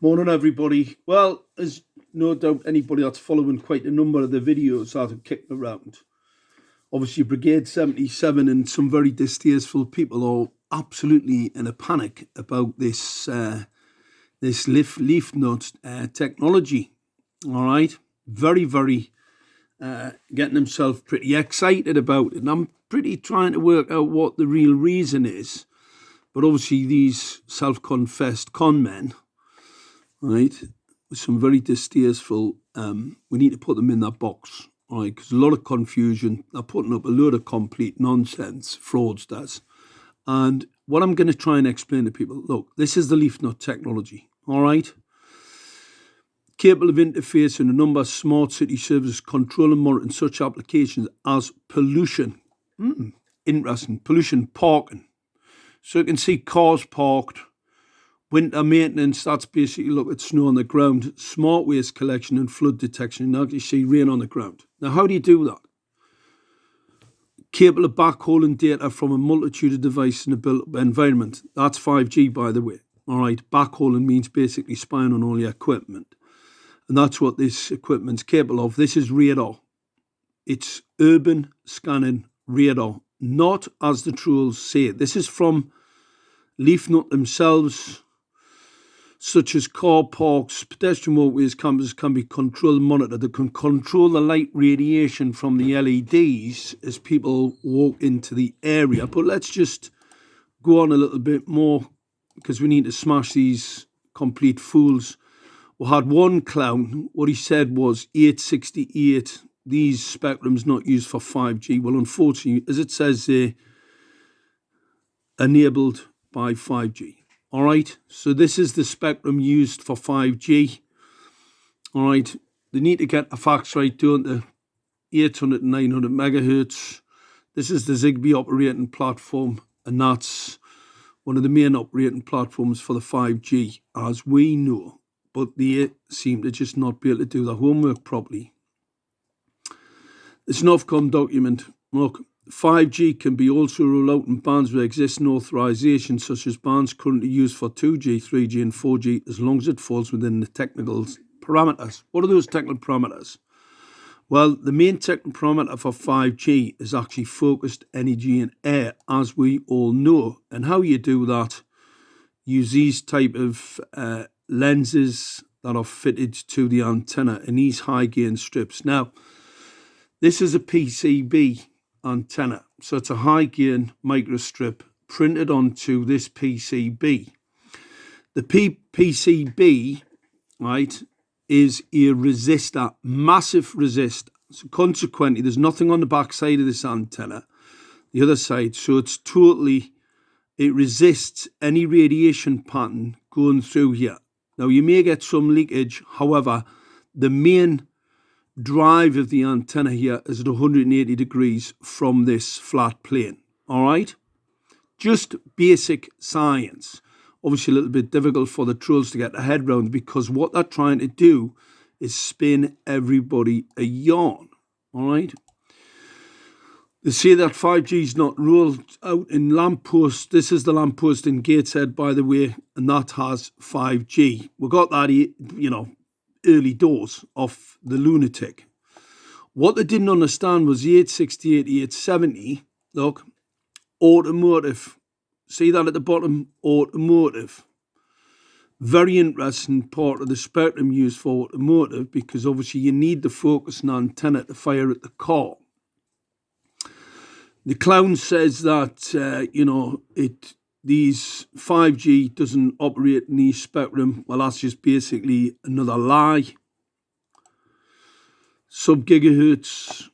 Morning, everybody. Well, there's no doubt anybody that's following quite a number of the videos that have kicked around. Obviously, Brigade 77 and some very distasteful people are absolutely in a panic about this leaf nut technology. All right, very getting themselves pretty excited about it, and I'm pretty trying to work out what the real reason is. But obviously, these self-confessed con men, right, with some very distasteful, we need to put them in that box, right, because a lot of confusion. They're putting up a load of complete nonsense, fraudsters. And what I'm going to try and explain to people, look, this is the leaf nut technology, all right? Capable of interfacing a number of smart city services, controlling and monitoring such applications as pollution. Interesting. Pollution parking. So you can see cars parked. Winter maintenance, that's basically look at snow on the ground. Smart waste collection and flood detection. You can actually see rain on the ground. Now, how do you do that? Capable of backhauling data from a multitude of devices in a built-up environment. That's 5G, by the way. All right, backhauling means basically spying on all your equipment. And that's what this equipment's capable of. This is radar. It's urban scanning radar, not as the trolls say. This is from Leafnut themselves, such as car parks, pedestrian walkways, campuses can be controlled and monitored. They can control the light radiation from the LEDs as people walk into the area. But let's just go on a little bit more because we need to smash these complete fools. We had one clown, what he said was 868, these spectrums not used for 5G. Well, unfortunately, as it says there, enabled by 5G. All right, so this is the spectrum used for 5G. All right, they need to get the facts right, don't they? 800 and 900 megahertz. This is the Zigbee operating platform, and that's one of the main operating platforms for the 5G, as we know. But they seem to just not be able to do their homework properly. This Ofcom document, look, 5G can be also rolled out in bands with existing authorizations, such as bands currently used for 2G, 3G and 4G, as long as it falls within the technical parameters. What are those technical parameters? Well, the main technical parameter for 5G is actually focused energy in air, as we all know. And how you do that, use these type of lenses that are fitted to the antenna in these high gain strips. Now, this is a PCB antenna. So it's a high gain microstrip printed onto this PCB. The PCB, right, is a resistor, massive resistor. So consequently, there's nothing on the back side of this antenna, the other side. So it resists any radiation pattern going through here. Now, you may get some leakage. However, the main drive of the antenna here is at 180 degrees from this flat plane. All right? Just basic science. Obviously a little bit difficult for the trolls to get their head around because what they're trying to do is spin everybody a yarn. All right? They say that 5G is not rolled out in lampposts. This is the lamppost in Gateshead, by the way, and that has 5G. We got that, early doors of the lunatic. What they didn't understand was the 868, 870, look, automotive. See that at the bottom? Automotive. Very interesting part of the spectrum used for automotive because obviously you need the focusing antenna to fire at the car. The clown says that, these 5G doesn't operate in these spectrum. Well, that's just basically another lie. Sub-gigahertz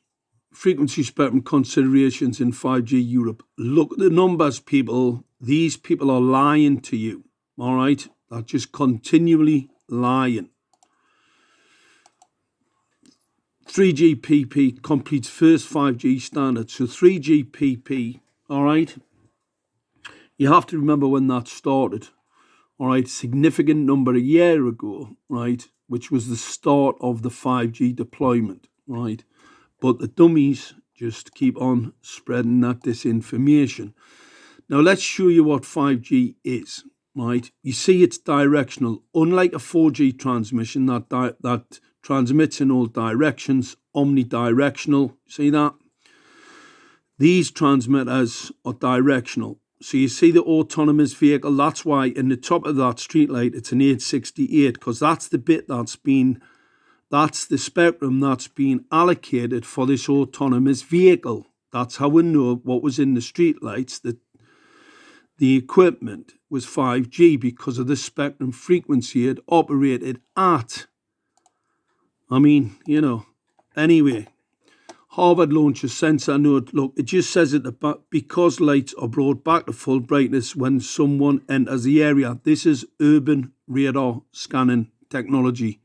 frequency spectrum considerations in 5G Europe. Look at the numbers, people. These people are lying to you, all right? They're just continually lying. 3GPP completes first 5G standard. So 3GPP, all right? You have to remember when that started, all right? Significant number a year ago, right? Which was the start of the 5G deployment, right? But the dummies just keep on spreading that disinformation. Now, let's show you what 5G is, right? You see it's directional. Unlike a 4G transmission that transmits in all directions, omnidirectional. See that? These transmitters are directional. So you see the autonomous vehicle, that's why in the top of that streetlight it's an 868, because that's the bit that's the spectrum that's been allocated for this autonomous vehicle. That's how we know what was in the streetlights, that the equipment was 5G because of the spectrum frequency it operated at. I mean, anyway. Harvard launches sensor node. Look, it just says at the back, because lights are brought back to full brightness when someone enters the area. This is urban radar scanning technology,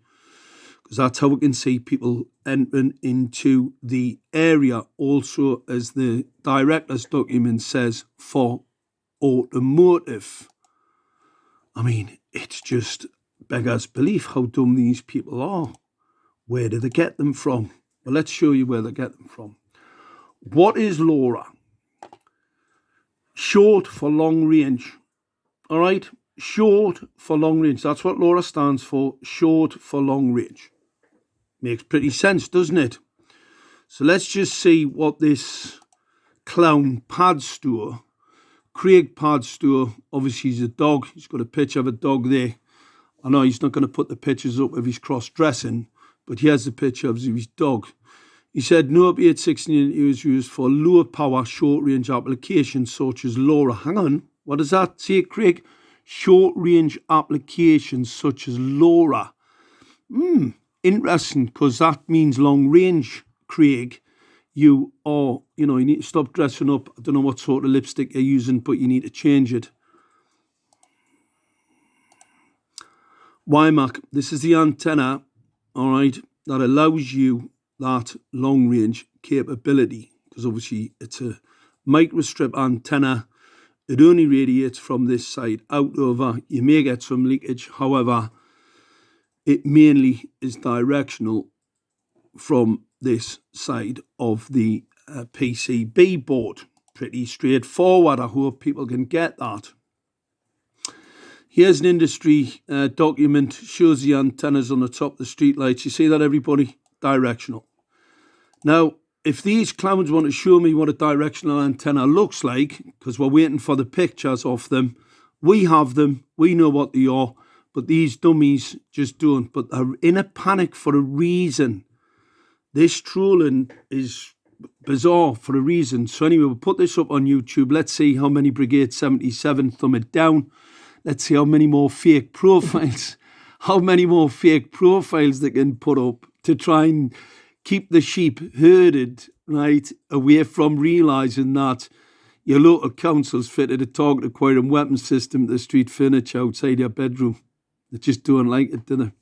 because that's how we can see people entering into the area. Also, as the director's document says, for automotive. I mean, it's just beggars belief how dumb these people are. Where do they get them from? Well, let's show you where they get them from. What is LoRa? Short for long range. All right? Short for long range. That's what LoRa stands for. Short for long range. Makes pretty sense, doesn't it? So let's just see what this clown Padstore, Craig Padstore, obviously he's a dog. He's got a picture of a dog there. I know he's not going to put the pictures up of his cross-dressing, but here's the picture of his dog. He said no up-816 is used for low power, short range applications such as LoRa. Hang on, what does that say, Craig? Short range applications such as LoRa. Interesting, because that means long range, Craig. You need to stop dressing up. I don't know what sort of lipstick you're using, but you need to change it. WiMAX, this is the antenna, all right, that allows you that long range capability, because obviously it's a microstrip antenna. It only radiates from this side out over. You may get some leakage, however, it mainly is directional from this side of the PCB board. Pretty straightforward. I hope people can get that. Here's an industry document, shows the antennas on the top of the streetlights. You see that, everybody? Directional. Now, if these clowns want to show me what a directional antenna looks like, because we're waiting for the pictures of them, we have them, we know what they are, but these dummies just don't. But they're in a panic for a reason. This trolling is bizarre for a reason. So anyway, we'll put this up on YouTube. Let's see how many Brigade 77 thumb it down. Let's see how many more fake profiles, they can put up to try and keep the sheep herded, right, away from realising that your local council's fitted a target acquiring weapons system to the street furniture outside your bedroom. They just don't like it, do they?